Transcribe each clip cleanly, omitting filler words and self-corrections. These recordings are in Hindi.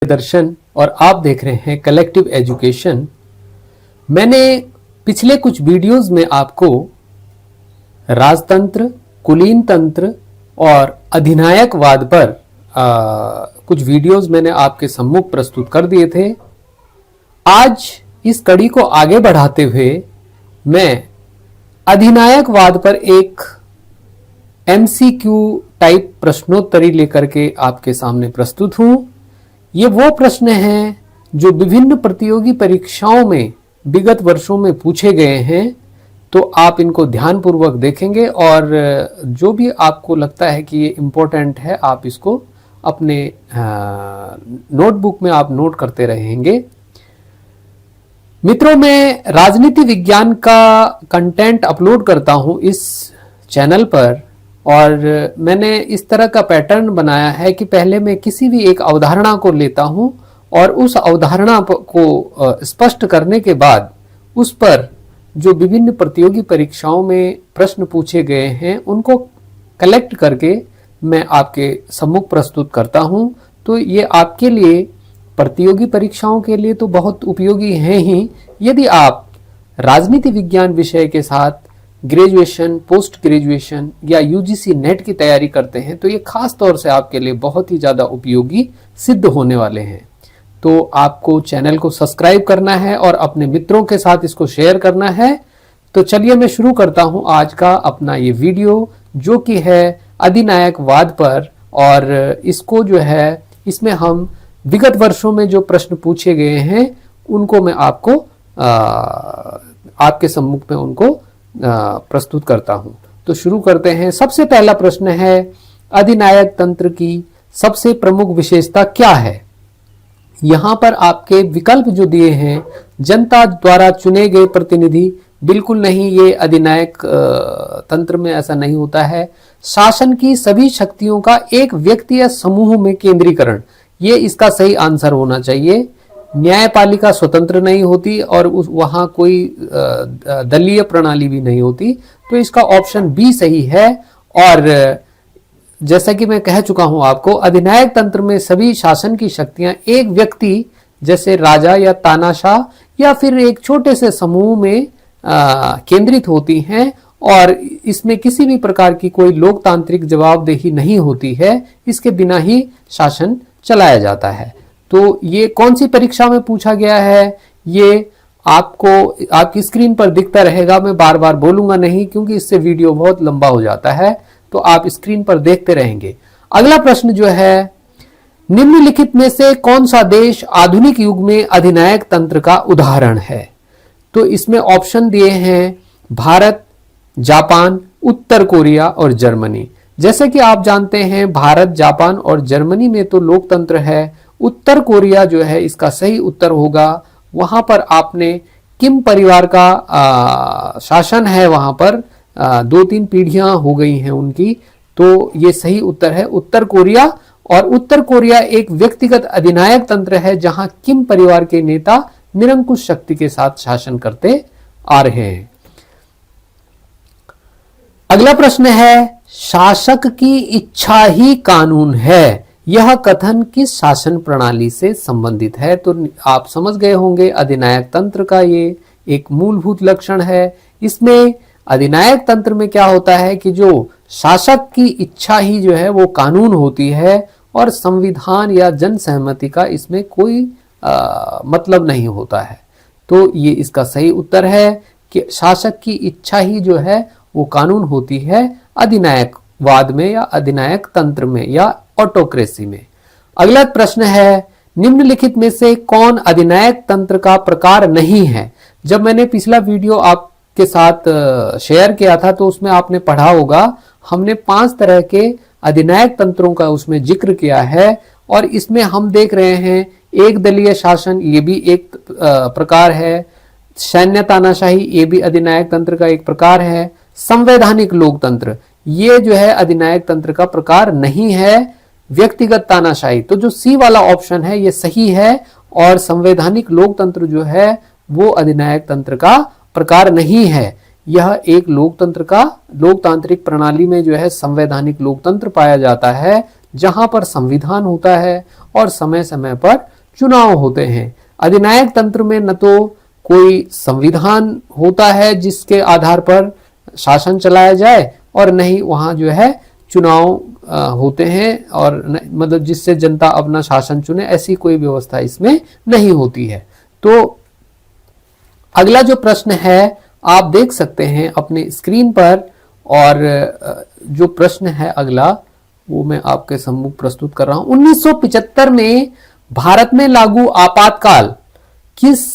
दर्शन और आप देख रहे हैं कलेक्टिव एजुकेशन। मैंने पिछले कुछ वीडियोस में आपको राजतंत्र, कुलीन तंत्र और अधिनायकवाद पर कुछ वीडियोस मैंने आपके सम्मुख प्रस्तुत कर दिए थे। आज इस कड़ी को आगे बढ़ाते हुए मैं अधिनायकवाद पर एक MCQ टाइप प्रश्नोत्तरी लेकर के आपके सामने प्रस्तुत हूं। ये वो प्रश्न हैं जो विभिन्न प्रतियोगी परीक्षाओं में विगत वर्षों में पूछे गए हैं, तो आप इनको ध्यानपूर्वक देखेंगे और जो भी आपको लगता है कि ये इम्पोर्टेंट है आप इसको अपने नोटबुक में आप नोट करते रहेंगे। मित्रों, मैं राजनीति विज्ञान का कंटेंट अपलोड करता हूं इस चैनल पर और मैंने इस तरह का पैटर्न बनाया है कि पहले मैं किसी भी एक अवधारणा को लेता हूं और उस अवधारणा को स्पष्ट करने के बाद उस पर जो विभिन्न प्रतियोगी परीक्षाओं में प्रश्न पूछे गए हैं उनको कलेक्ट करके मैं आपके सम्मुख प्रस्तुत करता हूं। तो ये आपके लिए प्रतियोगी परीक्षाओं के लिए तो बहुत उपयोगी हैं ही। यदि आप राजनीति विज्ञान विषय के साथ ग्रेजुएशन, पोस्ट ग्रेजुएशन या UGC नेट की तैयारी करते हैं तो ये खास तौर से आपके लिए बहुत ही ज़्यादा उपयोगी सिद्ध होने वाले हैं। तो आपको चैनल को सब्सक्राइब करना है और अपने मित्रों के साथ इसको शेयर करना है। तो चलिए मैं शुरू करता हूं आज का अपना ये वीडियो, जो कि है अधिनायकवाद पर। और इसको जो है, इसमें हम विगत वर्षों में जो प्रश्न पूछे गए हैं उनको मैं आपको आपके सम्मुख में उनको प्रस्तुत करता हूं। तो शुरू करते हैं। सबसे पहला प्रश्न है, अधिनायक तंत्र की सबसे प्रमुख विशेषता क्या है? यहां पर आपके विकल्प जो दिए हैं, जनता द्वारा चुने गए प्रतिनिधि, बिल्कुल नहीं, ये अधिनायक तंत्र में ऐसा नहीं होता है। शासन की सभी शक्तियों का एक व्यक्ति या समूह में केंद्रीकरण, ये इसका सही आंसर होना चाहिए। न्यायपालिका स्वतंत्र नहीं होती और वहां कोई दलीय प्रणाली भी नहीं होती, तो इसका ऑप्शन बी सही है। और जैसा कि मैं कह चुका हूं आपको, अधिनायक तंत्र में सभी शासन की शक्तियां एक व्यक्ति जैसे राजा या तानाशाह या फिर एक छोटे से समूह में केंद्रित होती हैं और इसमें किसी भी प्रकार की कोई लोकतांत्रिक जवाबदेही नहीं होती है। इसके बिना ही शासन चलाया जाता है। तो ये कौन सी परीक्षा में पूछा गया है, ये आपको आपकी स्क्रीन पर दिखता रहेगा। मैं बार बार बोलूंगा नहीं क्योंकि इससे वीडियो बहुत लंबा हो जाता है, तो आप स्क्रीन पर देखते रहेंगे। अगला प्रश्न जो है, निम्नलिखित में से कौन सा देश आधुनिक युग में अधिनायक तंत्र का उदाहरण है? तो इसमें ऑप्शन दिए हैं भारत, जापान, उत्तर कोरिया और जर्मनी। जैसे कि आप जानते हैं, भारत, जापान और जर्मनी में तो लोकतंत्र है। उत्तर कोरिया जो है इसका सही उत्तर होगा। वहां पर आपने किम परिवार का शासन है, वहां पर 2-3 पीढ़ियां हो गई हैं उनकी, तो ये सही उत्तर है उत्तर कोरिया। और उत्तर कोरिया एक व्यक्तिगत अधिनायक तंत्र है जहां किम परिवार के नेता निरंकुश शक्ति के साथ शासन करते आ रहे हैं। अगला प्रश्न है, शासक की इच्छा ही कानून है, यह कथन किस शासन प्रणाली से संबंधित है? तो आप समझ गए होंगे, अधिनायक तंत्र का ये एक मूलभूत लक्षण है। इसमें अधिनायक तंत्र में क्या होता है कि जो शासक की इच्छा ही जो है वो कानून होती है और संविधान या जन सहमति का इसमें कोई मतलब नहीं होता है। तो ये इसका सही उत्तर है कि शासक की इच्छा ही जो है वो कानून होती है अधिनायकवाद में या अधिनायक तंत्र में या ऑटोक्रेसी में। अगला प्रश्न है, निम्नलिखित में से कौन अधिनायक तंत्र का प्रकार नहीं है? जब मैंने पिछला वीडियो आपके साथ शेयर किया था तो उसमें आपने पढ़ा होगा, हमने 5 तरह के अधिनायक तंत्रों का उसमें जिक्र किया है और इसमें हम देख रहे हैं एक दलीय शासन, ये भी एक प्रकार है। सैन्य तानाशाही, ये भी अधिनायक तंत्र का एक प्रकार है। संवैधानिक लोकतंत्र, ये जो है अधिनायक तंत्र का प्रकार नहीं है। व्यक्तिगत तानाशाही, तो जो सी वाला ऑप्शन है ये सही है। और संवैधानिक लोकतंत्र जो है वो अधिनायक तंत्र का प्रकार नहीं है। यह एक लोकतंत्र का, लोकतांत्रिक प्रणाली में जो है संवैधानिक लोकतंत्र पाया जाता है, जहां पर संविधान होता है और समय समय पर चुनाव होते हैं। अधिनायक तंत्र में न तो कोई संविधान होता है जिसके आधार पर शासन चलाया जाए और न ही वहां जो है चुनाव होते हैं और मतलब जिससे जनता अपना शासन चुने, ऐसी कोई व्यवस्था इसमें नहीं होती है। तो अगला जो प्रश्न है आप देख सकते हैं अपने स्क्रीन पर, और जो प्रश्न है अगला वो मैं आपके सम्मुख प्रस्तुत कर रहा हूं। 1975 में भारत में लागू आपातकाल किस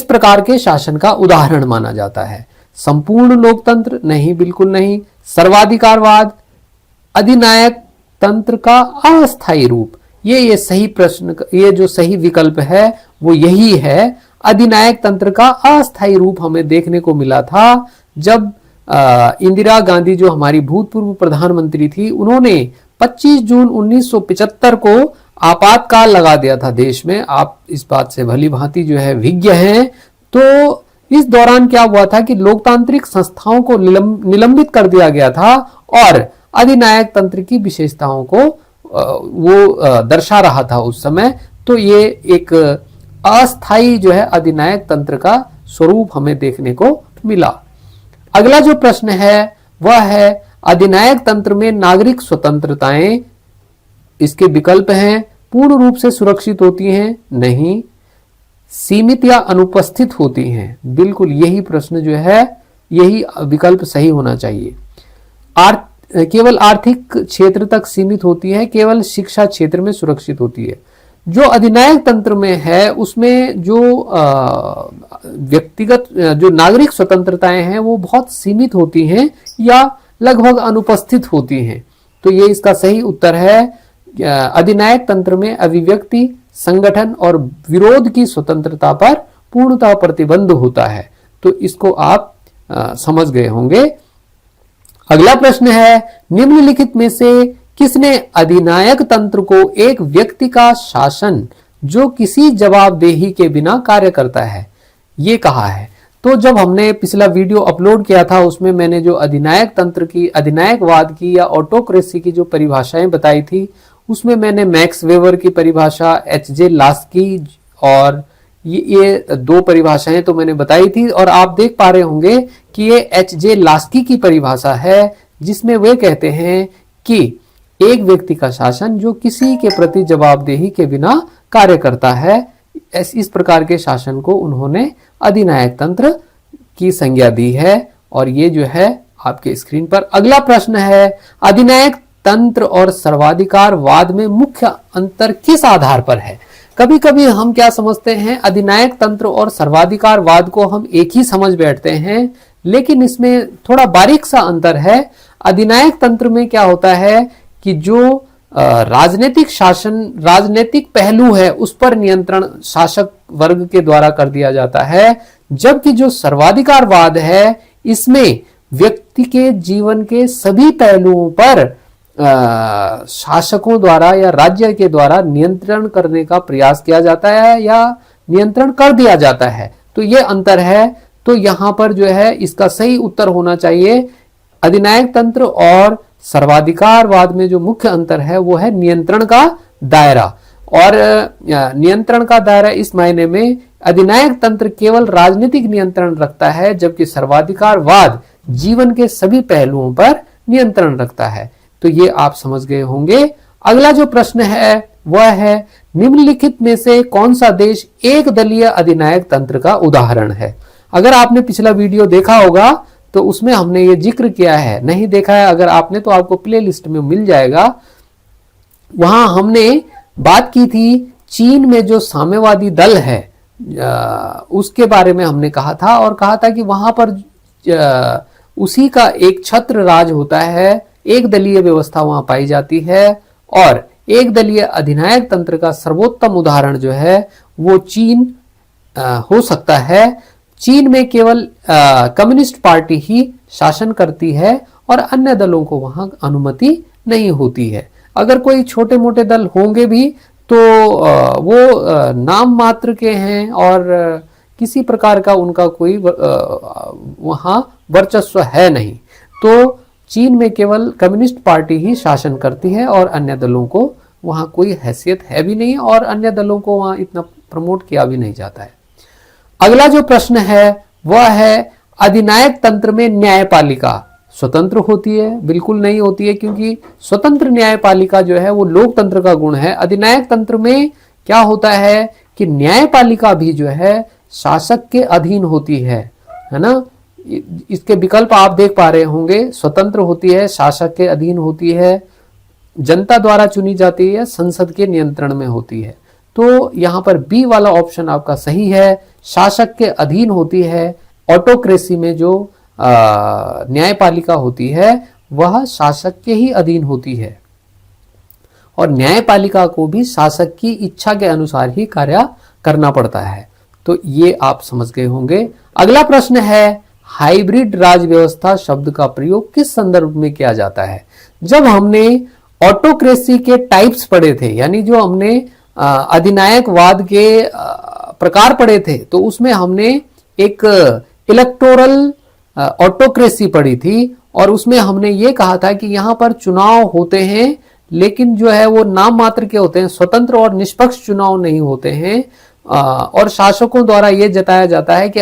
प्रकार के शासन का उदाहरण माना जाता है? संपूर्ण लोकतंत्र? नहीं, बिल्कुल नहीं। सर्वाधिकारवाद? अधिनायक तंत्र का अस्थायी रूप? ये सही प्रश्न, ये जो सही विकल्प है वो यही है। अधिनायक तंत्र का अस्थायी रूप हमें देखने को मिला था जब इंदिरा गांधी जो हमारी भूतपूर्व प्रधानमंत्री थी, उन्होंने 25 जून 1975 को आपातकाल लगा दिया था देश में। आप इस बात से भली भांति जो है विज्ञ हैं। तो इस दौरान क्या हुआ था कि लोकतांत्रिक संस्थाओं को निलंबित कर दिया गया था और अधिनायक तंत्र की विशेषताओं को वो दर्शा रहा था उस समय। तो ये एक अस्थायी जो है अधिनायक तंत्र का स्वरूप हमें देखने को मिला। अगला जो प्रश्न है वह है अधिनायक तंत्र में नागरिक स्वतंत्रताएं, इसके विकल्प हैं पूर्ण रूप से सुरक्षित होती हैं, नहीं, सीमित या अनुपस्थित होती हैं। बिल्कुल यही प्रश्न जो है, यही विकल्प सही होना चाहिए। केवल आर्थिक क्षेत्र तक सीमित होती है, केवल शिक्षा क्षेत्र में सुरक्षित होती है। जो अधिनायक तंत्र में है उसमें जो व्यक्तिगत जो नागरिक स्वतंत्रताएं हैं वो बहुत सीमित होती हैं या लगभग अनुपस्थित होती हैं। तो ये इसका सही उत्तर है। अधिनायक तंत्र में अभिव्यक्ति, संगठन और विरोध की स्वतंत्रता पर पूर्णतः प्रतिबंध होता है। तो इसको आप समझ गए होंगे। अगला प्रश्न है निम्नलिखित में से किसने अधिनायक तंत्र को एक व्यक्ति का शासन जो किसी जवाबदेही के बिना कार्य करता है ये कहा है? तो जब हमने पिछला वीडियो अपलोड किया था उसमें मैंने जो अधिनायक तंत्र की, अधिनायकवाद की या ऑटोक्रेसी की जो परिभाषाएं बताई थी उसमें मैंने मैक्स वेबर की परिभाषा, एच.जे. लास्की और ये दो परिभाषाएं तो मैंने बताई थी। और आप देख पा रहे होंगे कि ये एच.जे. लास्की की परिभाषा है जिसमें वे कहते हैं कि एक व्यक्ति का शासन जो किसी के प्रति जवाबदेही के बिना कार्य करता है, इस प्रकार के शासन को उन्होंने अधिनायक तंत्र की संज्ञा दी है। और ये जो है आपके स्क्रीन पर अगला प्रश्न है अधिनायक तंत्र और सर्वाधिकारवाद में मुख्य अंतर किस आधार पर है? कभी कभी हम क्या समझते हैं अधिनायक तंत्र और सर्वाधिकारवाद को हम एक ही समझ बैठते हैं, लेकिन इसमें थोड़ा बारीक सा अंतर है। अधिनायक तंत्र में क्या होता है कि जो राजनीतिक शासन, राजनीतिक पहलू है उस पर नियंत्रण शासक वर्ग के द्वारा कर दिया जाता है, जबकि जो सर्वाधिकारवाद है इसमें व्यक्ति के जीवन के सभी पहलुओं पर शासकों द्वारा या राज्य के द्वारा नियंत्रण करने का प्रयास किया जाता है या नियंत्रण कर दिया जाता है। तो ये अंतर है। तो यहां पर जो है इसका सही उत्तर होना चाहिए अधिनायक तंत्र और सर्वाधिकारवाद में जो मुख्य अंतर है वो है नियंत्रण का दायरा। और नियंत्रण का दायरा इस मायने में अधिनायक तंत्र केवल राजनीतिक नियंत्रण रखता है, जबकि सर्वाधिकारवाद जीवन के सभी पहलुओं पर नियंत्रण रखता है। तो ये आप समझ गए होंगे। अगला जो प्रश्न है वह है निम्नलिखित में से कौन सा देश एक दलीय अधिनायक तंत्र का उदाहरण है? अगर आपने पिछला वीडियो देखा होगा तो उसमें हमने ये जिक्र किया है, नहीं देखा है अगर आपने तो आपको प्ले लिस्ट में मिल जाएगा। वहां हमने बात की थी चीन में जो साम्यवादी दल है उसके बारे में हमने कहा था और कहा था कि वहां पर उसी का एक छत्र राज होता है, एक दलीय व्यवस्था वहां पाई जाती है और एक दलीय अधिनायक तंत्र का सर्वोत्तम उदाहरण जो है वो चीन हो सकता है। चीन में केवल कम्युनिस्ट पार्टी ही शासन करती है और अन्य दलों को वहां अनुमति नहीं होती है। अगर कोई छोटे मोटे दल होंगे भी तो वो नाम मात्र के हैं और किसी प्रकार का उनका कोई वहां वर्चस्व है नहीं। तो चीन में केवल कम्युनिस्ट पार्टी ही शासन करती है और अन्य दलों को वहां कोई हैसियत है भी नहीं और अन्य दलों को वहां इतना प्रमोट किया भी नहीं जाता है। अगला जो प्रश्न है वह है अधिनायक तंत्र में न्यायपालिका स्वतंत्र होती है? बिल्कुल नहीं होती है, क्योंकि स्वतंत्र न्यायपालिका जो है वो लोकतंत्र का गुण है। अधिनायक तंत्र में क्या होता है कि न्यायपालिका भी जो है शासक के अधीन होती है ना। इसके विकल्प आप देख पा रहे होंगे, स्वतंत्र होती है, शासक के अधीन होती है, जनता द्वारा चुनी जाती है, संसद के नियंत्रण में होती है। तो यहां पर बी वाला ऑप्शन आपका सही है, शासक के अधीन होती है। ऑटोक्रेसी में जो न्यायपालिका होती है वह शासक के ही अधीन होती है और न्यायपालिका को भी शासक की इच्छा के अनुसार ही कार्य करना पड़ता है। तो ये आप समझ गए होंगे। अगला प्रश्न है हाइब्रिड राज व्यवस्था शब्द का प्रयोग किस संदर्भ में किया जाता है? जब हमने ऑटोक्रेसी के टाइप्स पढ़े थे, यानी जो हमने अधिनायकवाद के प्रकार पढ़े थे, तो उसमें हमने एक इलेक्टोरल ऑटोक्रेसी पढ़ी थी और उसमें हमने ये कहा था कि यहां पर चुनाव होते हैं लेकिन जो है वो नाम मात्र के होते हैं, स्वतंत्र और निष्पक्ष चुनाव नहीं होते हैं और शासकों द्वारा ये जताया जाता है कि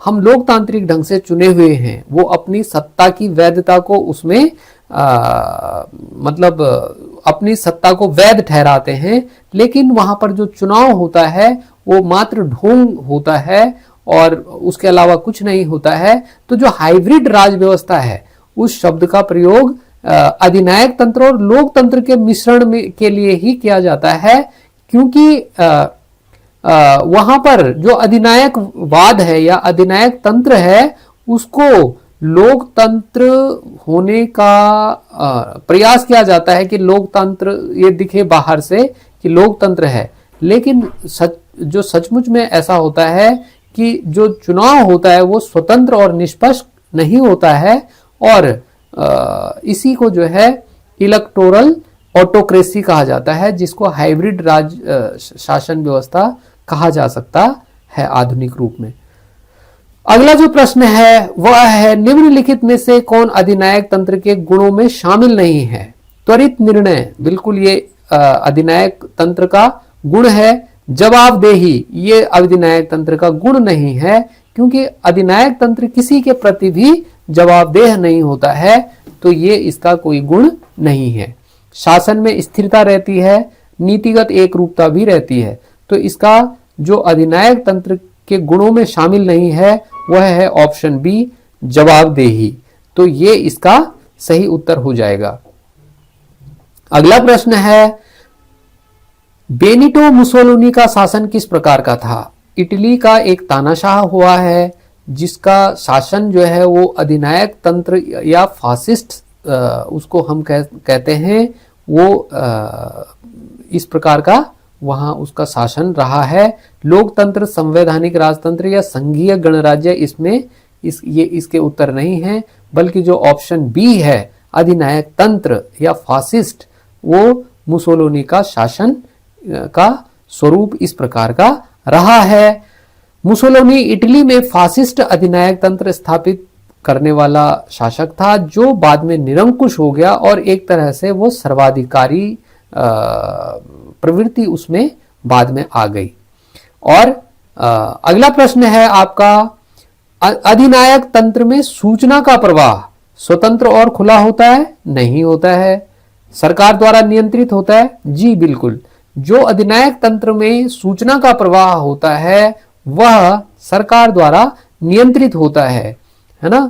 हम लोकतांत्रिक ढंग से चुने हुए हैं। वो अपनी सत्ता की वैधता को उसमें मतलब अपनी सत्ता को वैध ठहराते हैं, लेकिन वहां पर जो चुनाव होता है वो मात्र ढोंग होता है और उसके अलावा कुछ नहीं होता है। तो जो हाइब्रिड राज व्यवस्था है उस शब्द का प्रयोग अधिनायक तंत्र और लोकतंत्र के मिश्रण में के लिए ही किया जाता है, क्योंकि वहां पर जो अधिनायकवाद है या अधिनायक तंत्र है उसको लोकतंत्र होने का प्रयास किया जाता है कि लोकतंत्र ये दिखे बाहर से कि लोकतंत्र है, लेकिन जो सचमुच में ऐसा होता है कि जो चुनाव होता है वो स्वतंत्र और निष्पक्ष नहीं होता है और इसी को जो है इलेक्टोरल ऑटोक्रेसी कहा जाता है, जिसको हाइब्रिड राज शासन व्यवस्था कहा जा सकता है आधुनिक रूप में। अगला जो प्रश्न है वह है निम्नलिखित में से कौन अधिनायक तंत्र के गुणों में शामिल नहीं है? त्वरित निर्णय, बिल्कुल ये अधिनायक तंत्र का गुण है। जवाबदेही, ये अधिनायक तंत्र का गुण नहीं है, क्योंकि अधिनायक तंत्र किसी के प्रति भी जवाबदेह नहीं होता है, तो ये इसका कोई गुण नहीं है। शासन में स्थिरता रहती है, नीतिगत एक रूपता भी रहती है, तो इसका जो अधिनायक तंत्र के गुणों में शामिल नहीं है वह है ऑप्शन बी जवाबदेही। तो ये इसका सही उत्तर हो जाएगा। अगला प्रश्न है बेनिटो मुसोलिनी का शासन किस प्रकार का था? इटली का एक तानाशाह हुआ है जिसका शासन जो है वो अधिनायक तंत्र या फासिस्ट उसको हम कहते हैं, वो इस प्रकार का वहां उसका शासन रहा है। लोकतंत्र, संवैधानिक राजतंत्र या संघीय गणराज्य इसके उत्तर नहीं है, बल्कि जो ऑप्शन बी है अधिनायक तंत्र या फासिस्ट, वो मुसोलिनी का शासन का स्वरूप इस प्रकार का रहा है। मुसोलिनी इटली में फासिस्ट अधिनायक तंत्र स्थापित करने वाला शासक था जो बाद में निरंकुश हो गया और एक तरह से वो सर्वाधिकारी प्रवृत्ति उसमें बाद में आ गई। और अगला प्रश्न है आपका अधिनायक तंत्र में सूचना का प्रवाह स्वतंत्र और खुला होता है? नहीं होता है। सरकार द्वारा नियंत्रित होता है? जी बिल्कुल। जो अधिनायक तंत्र में सूचना का प्रवाह होता है वह सरकार द्वारा नियंत्रित होता है ना।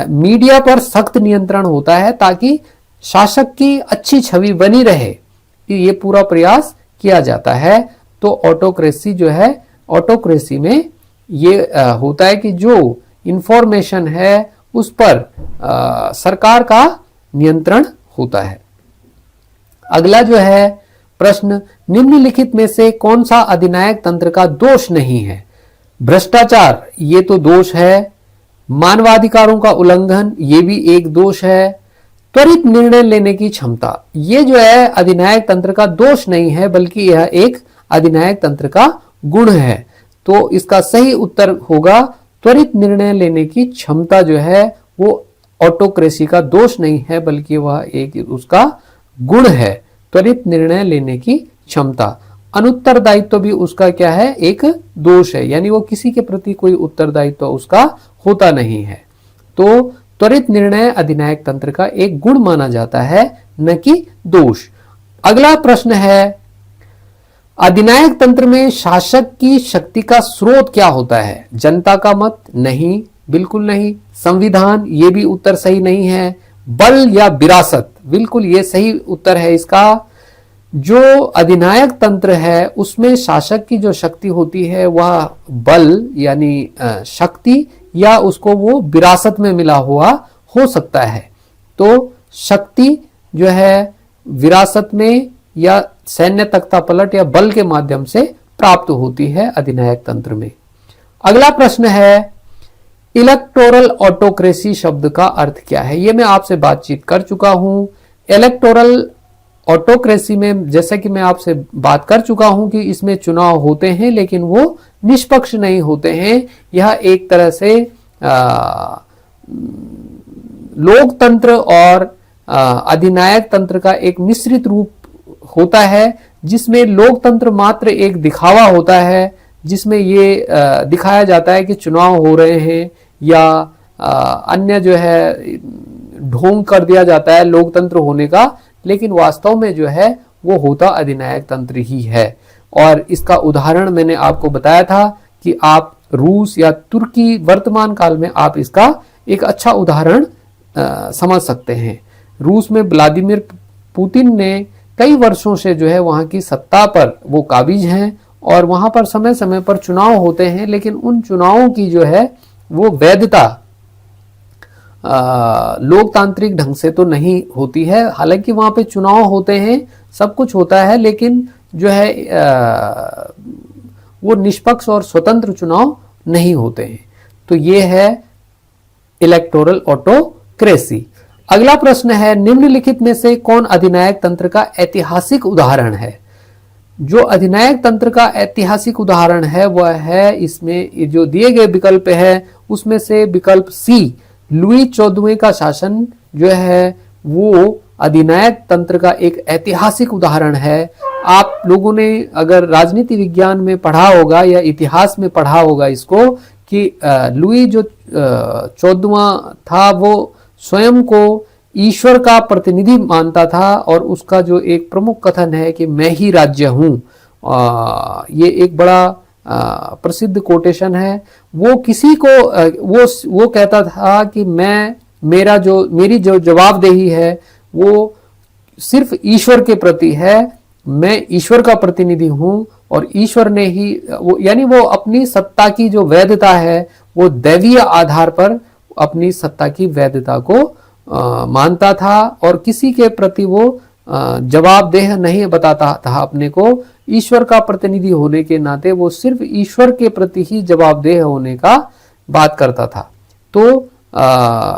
मीडिया पर सख्त नियंत्रण होता है ताकि शासक की अच्छी छवि बनी रहे, ये पूरा प्रयास किया जाता है। तो ऑटोक्रेसी जो है, ऑटोक्रेसी में ये होता है कि जो इंफॉर्मेशन है उस पर सरकार का नियंत्रण होता है। अगला जो है प्रश्न निम्नलिखित में से कौन सा अधिनायक तंत्र का दोष नहीं है? भ्रष्टाचार, ये तो दोष है। मानवाधिकारों का उल्लंघन, ये भी एक दोष है। त्वरित निर्णय लेने की क्षमता, ये जो है अधिनायक तंत्र का दोष नहीं है, बल्कि यह एक अधिनायक तंत्र का गुण है। तो इसका सही उत्तर होगा त्वरित निर्णय लेने की क्षमता जो है वो ऑटोक्रेसी का दोष नहीं है, बल्कि वह एक उसका गुण है, त्वरित निर्णय लेने की क्षमता। अनुत्तरदायित्व भी उसका क्या है, एक दोष है, यानी वो किसी के प्रति कोई उत्तरदायित्व उसका होता नहीं है। तो त्वरित निर्णय अधिनायक तंत्र का एक गुण माना जाता है, न कि दोष। अगला प्रश्न है, अधिनायक तंत्र में शासक की शक्ति का स्रोत क्या होता है? जनता का मत? नहीं, बिल्कुल नहीं। संविधान? ये भी उत्तर सही नहीं है। बल या विरासत? बिल्कुल ये सही उत्तर है इसका। जो अधिनायक तंत्र है उसमें शासक की जो शक्ति होती है वह बल यानी शक्ति, या उसको वो विरासत में मिला हुआ हो सकता है। तो शक्ति जो है विरासत में या सैन्य तख्ता पलट या बल के माध्यम से प्राप्त होती है अधिनायक तंत्र में। अगला प्रश्न है, इलेक्टोरल ऑटोक्रेसी शब्द का अर्थ क्या है? यह मैं आपसे बातचीत कर चुका हूं। इलेक्टोरल ऑटोक्रेसी में जैसा कि मैं आपसे बात कर चुका हूं कि इसमें चुनाव होते हैं, लेकिन वो निष्पक्ष नहीं होते हैं। यह एक तरह से लोकतंत्र और अधिनायक तंत्र का एक मिश्रित रूप होता है, जिसमें लोकतंत्र मात्र एक दिखावा होता है, जिसमें ये दिखाया जाता है कि चुनाव हो रहे हैं, या अन्य जो है ढोंग कर दिया जाता है लोकतंत्र होने का, लेकिन वास्तव में जो है वो होता अधिनायक तंत्र ही है। और इसका उदाहरण मैंने आपको बताया था कि आप रूस या तुर्की वर्तमान काल में आप इसका एक अच्छा उदाहरण समझ सकते हैं। रूस में व्लादिमीर पुतिन ने कई वर्षों से जो है वहां की सत्ता पर वो काबिज हैं, और वहां पर समय समय पर चुनाव होते हैं, लेकिन उन चुनावों की जो है वो वैधता लोकतांत्रिक ढंग से तो नहीं होती है। हालांकि वहां पे चुनाव होते हैं, सब कुछ होता है, लेकिन जो है वो निष्पक्ष और स्वतंत्र चुनाव नहीं होते हैं। तो ये है इलेक्टोरल ऑटोक्रेसी। अगला प्रश्न है, निम्नलिखित में से कौन अधिनायक तंत्र का ऐतिहासिक उदाहरण है? जो अधिनायक तंत्र का ऐतिहासिक उदाहरण है वह है, इसमें जो दिए गए विकल्प है उसमें से विकल्प सी, लुई 14वें का शासन जो है वो अधिनायक तंत्र का एक ऐतिहासिक उदाहरण है। आप लोगों ने अगर राजनीति विज्ञान में पढ़ा होगा या इतिहास में पढ़ा होगा इसको, कि लुई जो 14वां था वो स्वयं को ईश्वर का प्रतिनिधि मानता था, और उसका जो एक प्रमुख कथन है कि मैं ही राज्य हूं, ये एक बड़ा प्रसिद्ध कोटेशन है। वो किसी को वो कहता था कि मेरी जो जवाबदेही है वो सिर्फ ईश्वर के प्रति है, मैं ईश्वर का प्रतिनिधि हूं, और ईश्वर ने ही यानी वो अपनी सत्ता की जो वैधता है वो दैवीय आधार पर अपनी सत्ता की वैधता को मानता था, और किसी के प्रति वो जवाबदेह नहीं बताता था अपने को। ईश्वर का प्रतिनिधि होने के नाते वो सिर्फ ईश्वर के प्रति ही जवाबदेह होने का बात करता था। तो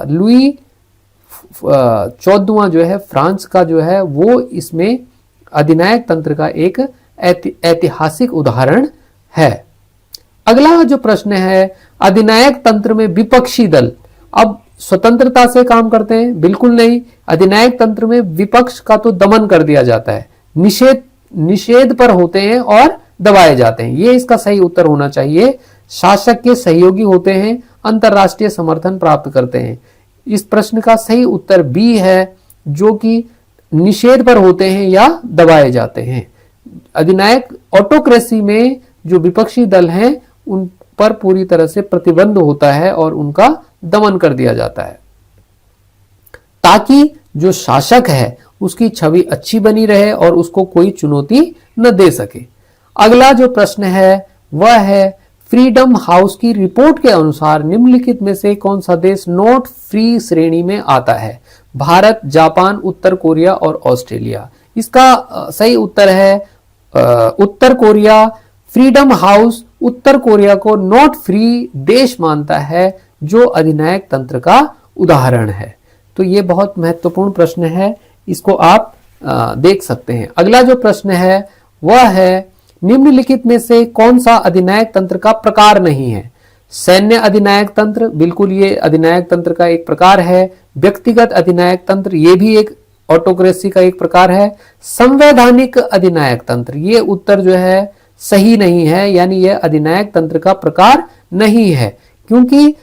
लुई 14वां जो है फ्रांस का जो है वो इसमें अधिनायक तंत्र का एक ऐतिहासिक उदाहरण है। अगला जो प्रश्न है, अधिनायक तंत्र में विपक्षी दल अब स्वतंत्रता से काम करते हैं? बिल्कुल नहीं। अधिनायक तंत्र में विपक्ष का तो दमन कर दिया जाता है, निषेध पर होते हैं और दबाए जाते हैं। ये इसका सही उत्तर होना चाहिए। शासक के सहयोगी होते हैं, अंतरराष्ट्रीय समर्थन प्राप्त करते हैं। इस प्रश्न का सही उत्तर बी है, जो कि निषेध पर होते हैं या दबाए जाते हैं। अधिनायक ऑटोक्रेसी में जो विपक्षी दल हैं उन पर पूरी तरह से प्रतिबंध होता है और उनका दमन कर दिया जाता है, ताकि जो शासक है उसकी छवि अच्छी बनी रहे और उसको कोई चुनौती न दे सके। अगला जो प्रश्न है वह है, फ्रीडम हाउस की रिपोर्ट के अनुसार निम्नलिखित में से कौन सा देश नोट फ्री श्रेणी में आता है? भारत, जापान, उत्तर कोरिया और ऑस्ट्रेलिया। इसका सही उत्तर है उत्तर कोरिया। फ्रीडम हाउस उत्तर कोरिया को नोट फ्री देश मानता है, जो अधिनायक तंत्र का उदाहरण है। तो ये बहुत महत्वपूर्ण प्रश्न है, इसको आप देख सकते हैं। अगला जो प्रश्न है वह है, निम्नलिखित में से कौन सा अधिनायक तंत्र का प्रकार नहीं है? सैन्य अधिनायक तंत्र, बिल्कुल ये अधिनायक तंत्र का एक प्रकार है। व्यक्तिगत अधिनायक तंत्र, ये भी एक ऑटोक्रेसी का एक प्रकार है। संवैधानिक अधिनायक तंत्र, ये उत्तर जो है सही नहीं है, यानी यह अधिनायक तंत्र का प्रकार नहीं है, क्योंकि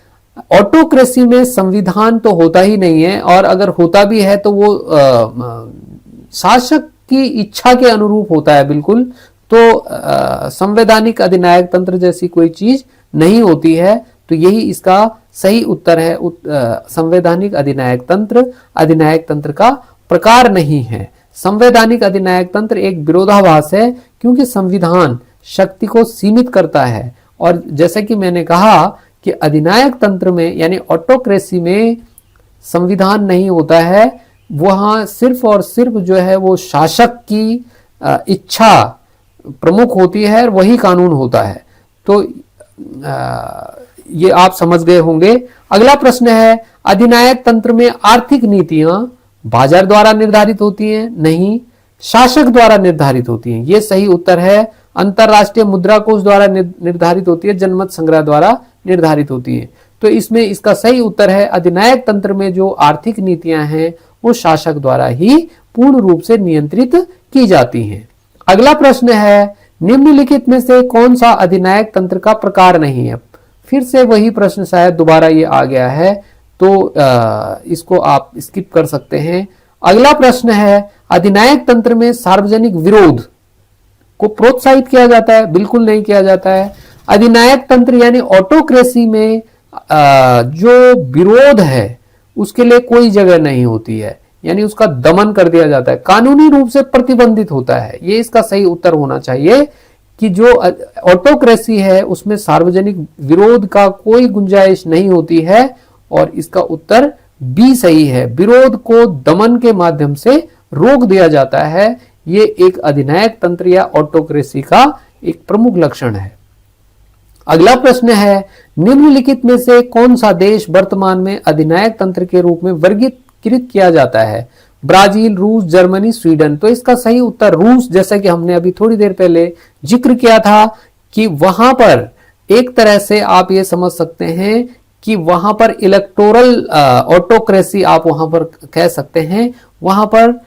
ऑटोक्रेसी में संविधान तो होता ही नहीं है, और अगर होता भी है तो वो शासक की इच्छा के अनुरूप होता है बिल्कुल। तो संवैधानिक अधिनायक तंत्र जैसी कोई चीज नहीं होती है। तो यही इसका सही उत्तर है। संवैधानिक अधिनायक तंत्र का प्रकार नहीं है। संवैधानिक अधिनायक तंत्र एक विरोधाभास है, क्योंकि संविधान शक्ति को सीमित करता है, और जैसे कि मैंने कहा कि अधिनायक तंत्र में यानी ऑटोक्रेसी में संविधान नहीं होता है, वहां सिर्फ और सिर्फ जो है वो शासक की इच्छा प्रमुख होती है, वही कानून होता है। तो ये आप समझ गए होंगे। अगला प्रश्न है, अधिनायक तंत्र में आर्थिक नीतियां बाजार द्वारा निर्धारित होती हैं? नहीं, शासक द्वारा निर्धारित होती हैं। ये सही उत्तर है। अंतरराष्ट्रीय मुद्रा कोष द्वारा निर्धारित होती है, जनमत संग्रह द्वारा निर्धारित होती है। तो इसमें इसका सही उत्तर है, अधिनायक तंत्र में जो आर्थिक नीतियां हैं वो शासक द्वारा ही पूर्ण रूप से नियंत्रित की जाती हैं। अगला प्रश्न है, निम्नलिखित में से कौन सा अधिनायक तंत्र का प्रकार नहीं है? फिर से वही प्रश्न, शायद दोबारा ये आ गया है, तो इसको आप स्किप कर सकते हैं। अगला प्रश्न है, अधिनायक तंत्र में सार्वजनिक विरोध को प्रोत्साहित किया जाता है? बिल्कुल नहीं किया जाता है। अधिनायक तंत्र यानी ऑटोक्रेसी में जो विरोध है उसके लिए कोई जगह नहीं होती है, यानी उसका दमन कर दिया जाता है, कानूनी रूप से प्रतिबंधित होता है। ये इसका सही उत्तर होना चाहिए कि जो ऑटोक्रेसी है उसमें सार्वजनिक विरोध का कोई गुंजाइश नहीं होती है, और इसका उत्तर बी सही है। विरोध को दमन के माध्यम से रोक दिया जाता है। ये एक अधिनायक तंत्र या ऑटोक्रेसी का एक प्रमुख लक्षण है। अगला प्रश्न है, निम्नलिखित में से कौन सा देश वर्तमान में अधिनायक तंत्र के रूप में वर्गीकृत किया जाता है? ब्राजील, रूस, जर्मनी, स्वीडन। तो इसका सही उत्तर रूस, जैसा कि हमने अभी थोड़ी देर पहले जिक्र किया था कि वहां पर एक तरह से आप ये समझ सकते हैं कि वहां पर इलेक्टोरल ऑटोक्रेसी आप वहां पर कह सकते हैं। वहां पर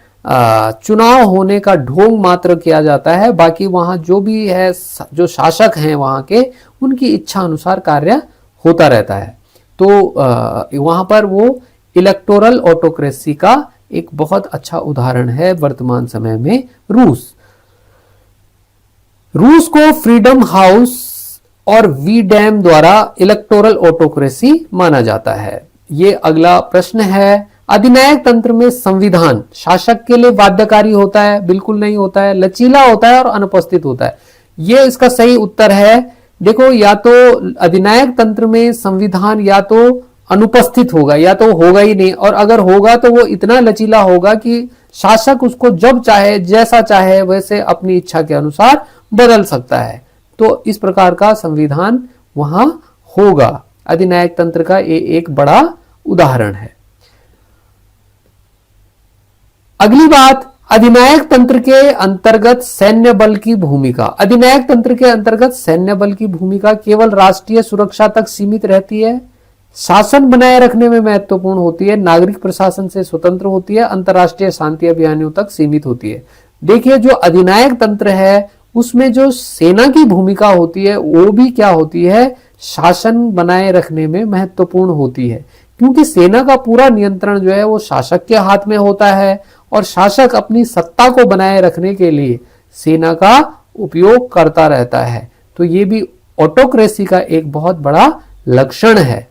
चुनाव होने का ढोंग मात्र किया जाता है, बाकी वहां जो भी है, जो शासक हैं वहां के, उनकी इच्छा अनुसार कार्य होता रहता है। तो वहां पर वो इलेक्टोरल ऑटोक्रेसी का एक बहुत अच्छा उदाहरण है वर्तमान समय में रूस। रूस को फ्रीडम हाउस और वीडैम द्वारा इलेक्टोरल ऑटोक्रेसी माना जाता है। ये अगला प्रश्न है, अधिनायक तंत्र में संविधान शासक के लिए बाध्यकारी होता है? बिल्कुल नहीं होता है, लचीला होता है और अनुपस्थित होता है। ये इसका सही उत्तर है। देखो, या तो अधिनायक तंत्र में संविधान या तो अनुपस्थित होगा या तो होगा ही नहीं, और अगर होगा तो वो इतना लचीला होगा कि शासक उसको जब चाहे, जैसा चाहे वैसे अपनी इच्छा के अनुसार बदल सकता है। तो इस प्रकार का संविधान वहां होगा। अधिनायक तंत्र का ये एक बड़ा उदाहरण है। अगली बात, अधिनायक तंत्र के अंतर्गत सैन्य बल की भूमिका। अधिनायक तंत्र के अंतर्गत सैन्य बल की भूमिका केवल राष्ट्रीय सुरक्षा तक सीमित रहती है, शासन बनाए रखने में महत्वपूर्ण होती है, नागरिक प्रशासन से स्वतंत्र होती है, अंतर्राष्ट्रीय शांति अभियानों तक सीमित होती है। देखिए, जो अधिनायक तंत्र है उसमें जो सेना की भूमिका होती है वो भी क्या होती है, शासन बनाए रखने में महत्वपूर्ण होती है, क्योंकि सेना का पूरा नियंत्रण जो है वो शासक के हाथ में होता है, और शासक अपनी सत्ता को बनाए रखने के लिए सेना का उपयोग करता रहता है। तो ये भी ऑटोक्रेसी का एक बहुत बड़ा लक्षण है।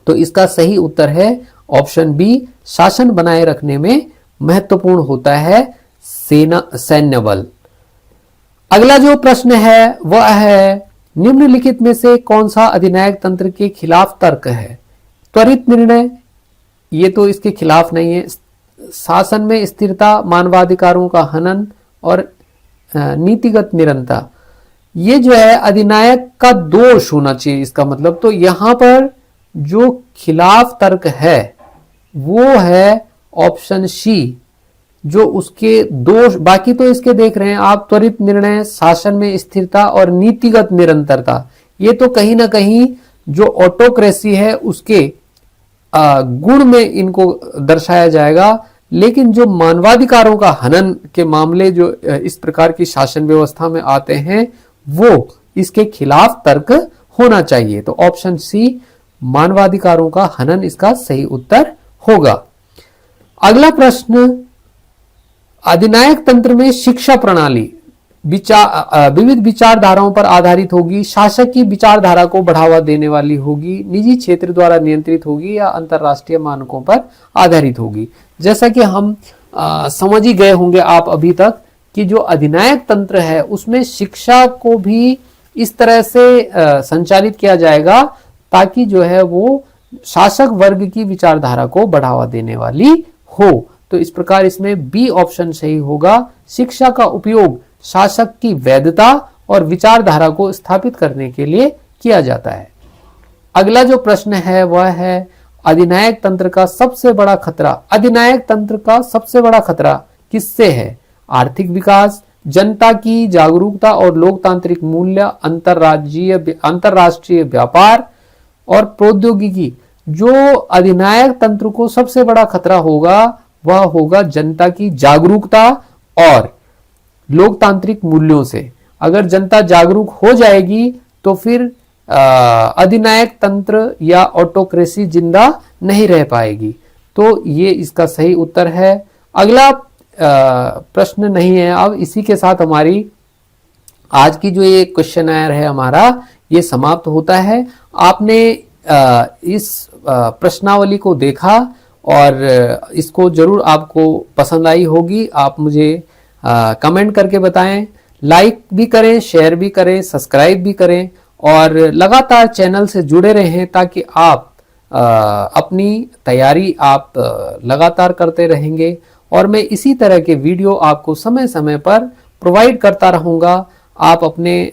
तो इसका सही उत्तर है ऑप्शन बी, शासन बनाए रखने में महत्वपूर्ण होता है सैन्य बल। अगला जो प्रश्न है वह है, निम्नलिखित में से कौन सा अधिनायक तंत्र के खिलाफ तर्क है? त्वरित निर्णय, ये तो इसके खिलाफ नहीं है। शासन में स्थिरता, मानवाधिकारों का हनन और नीतिगत निरंतरता, ये जो है अधिनायक का दोष होना चाहिए इसका मतलब। तो यहां पर जो खिलाफ तर्क है वो है ऑप्शन सी, जो उसके दोष, बाकी तो इसके देख रहे हैं आप, त्वरित निर्णय, शासन में स्थिरता और नीतिगत निरंतरता, ये तो कहीं ना कहीं जो ऑटोक्रेसी है उसके गुण में इनको दर्शाया जाएगा, लेकिन जो मानवाधिकारों का हनन के मामले जो इस प्रकार की शासन व्यवस्था में आते हैं वो इसके खिलाफ तर्क होना चाहिए। तो ऑप्शन सी मानवाधिकारों का हनन इसका सही उत्तर होगा। अगला प्रश्न, अधिनायक तंत्र में शिक्षा प्रणाली विविध विचारधाराओं पर आधारित होगी, शासक की विचारधारा को बढ़ावा देने वाली होगी, निजी क्षेत्र द्वारा नियंत्रित होगी या अंतरराष्ट्रीय मानकों पर आधारित होगी। जैसा कि हम समझ ही गए होंगे आप अभी तक कि जो अधिनायक तंत्र है उसमें शिक्षा को भी इस तरह से संचालित किया जाएगा ताकि जो है वो शासक वर्ग की विचारधारा को बढ़ावा देने वाली हो। तो इस प्रकार इसमें बी ऑप्शन सही होगा। शिक्षा का उपयोग शासक की वैधता और विचारधारा को स्थापित करने के लिए किया जाता है। अगला जो प्रश्न है वह है अधिनायक तंत्र का सबसे बड़ा खतरा। अधिनायक तंत्र का सबसे बड़ा खतरा किससे है? आर्थिक विकास, जनता की जागरूकता और लोकतांत्रिक मूल्य, अंतरराष्ट्रीय व्यापार और प्रौद्योगिकी। जो अधिनायक तंत्र को सबसे बड़ा खतरा होगा वह होगा जनता की जागरूकता और लोकतांत्रिक मूल्यों से। अगर जनता जागरूक हो जाएगी तो फिर अधिनायक तंत्र या ऑटोक्रेसी जिंदा नहीं रह पाएगी। तो ये इसका सही उत्तर है। अगला प्रश्न नहीं है। अब इसी के साथ हमारी आज की जो ये क्वेश्चनर है हमारा ये समाप्त होता है। आपने इस प्रश्नावली को देखा और इसको जरूर आपको पसंद आई होगी। आप मुझे कमेंट करके बताएं, लाइक भी करें, शेयर भी करें, सब्सक्राइब भी करें और लगातार चैनल से जुड़े रहें ताकि आप अपनी तैयारी आप लगातार करते रहेंगे और मैं इसी तरह के वीडियो आपको समय समय पर प्रोवाइड करता रहूँगा। आप अपने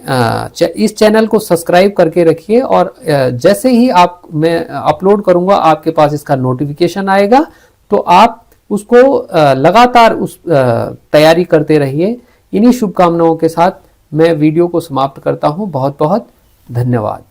इस चैनल को सब्सक्राइब करके रखिए और जैसे ही मैं अपलोड करूँगा आपके पास इसका नोटिफिकेशन आएगा, तो आप उसको लगातार उस तैयारी करते रहिए। इन्हीं शुभकामनाओं के साथ मैं वीडियो को समाप्त करता हूँ। बहुत बहुत धन्यवाद।